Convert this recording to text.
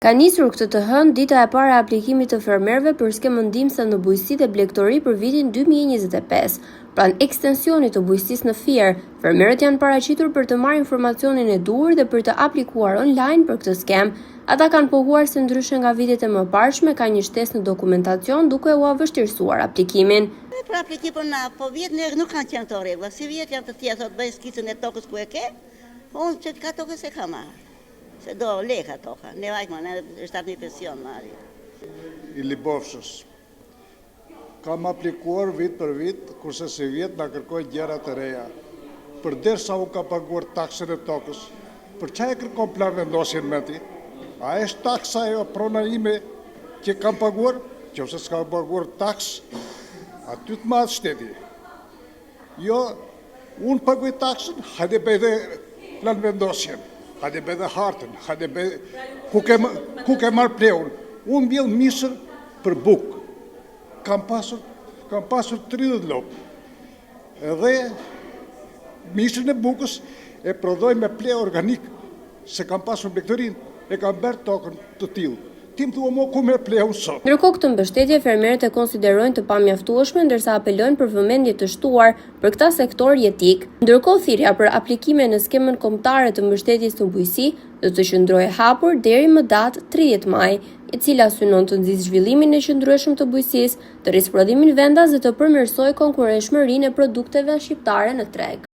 Ka nisur këtë të hënë dita e parë e aplikimit të fermerëve për skemën ndihmëse në bujqësi dhe blegtori për vitin 2025. Pranë ekstensionit të bujqësisë në Fier, fermerët janë paraqitur për të marrë informacionin e duhur dhe për të aplikuar online për këtë skemë. Ata kanë pohuar se ndryshe nga vitet e mëparshme ka një shtesë në dokumentacion duke u vështirësuar aplikimin. Për aplikimin po vjet nuk kanë qenë këto rregulla. Si vjet janë të tjerë thotë bëj skicën e tokës ku e ke, unë që ka tokës e kam marrë. Se do leka toka, ne vajkë ne është atë një pension marri. I Libofshës. Kam aplikuar vit për vit, kurse si vjet na kërkoj gjëra të reja. Përderisa u ka paguar taksën e tokës, për çfarë kërkon plan vendosjen me ti? A është taksa e prona ime që kam paguar? Nëse s'ka paguar taks, aty të marrë shteti. Jo, unë paguaj taksën, hajde bëj dhe plan vendosjen. Hajde bëj dhe hartën, hajde bëj ku ke marrë pleun. Unë mbjell misër për bukë. Kam pasur 30 lopë. Edhe misërën e bukës e prodhoj me ple organik, se kam pasur blegtorin, e kam bërë tokën të tillë. Ti më thua mo ku me pleun sot. Ndërkohë këtë mbështetje fermerët e konsiderojnë të pamjaftueshme, ndërsa apelojnë për vëmendje të shtuar për këtë sektor jetik. Ndërkohë thirrja për aplikime në skemën kombëtare të mbështetjes në bujqësi do të qëndrojë hapur deri më datë 30 maj, e cila synon të nxjisë zhvillimin e qëndrueshëm të bujqësisë, të risprodhimin vendas dhe të përmirësojë konkurrenshmërinë e produkteve shqiptare në treg.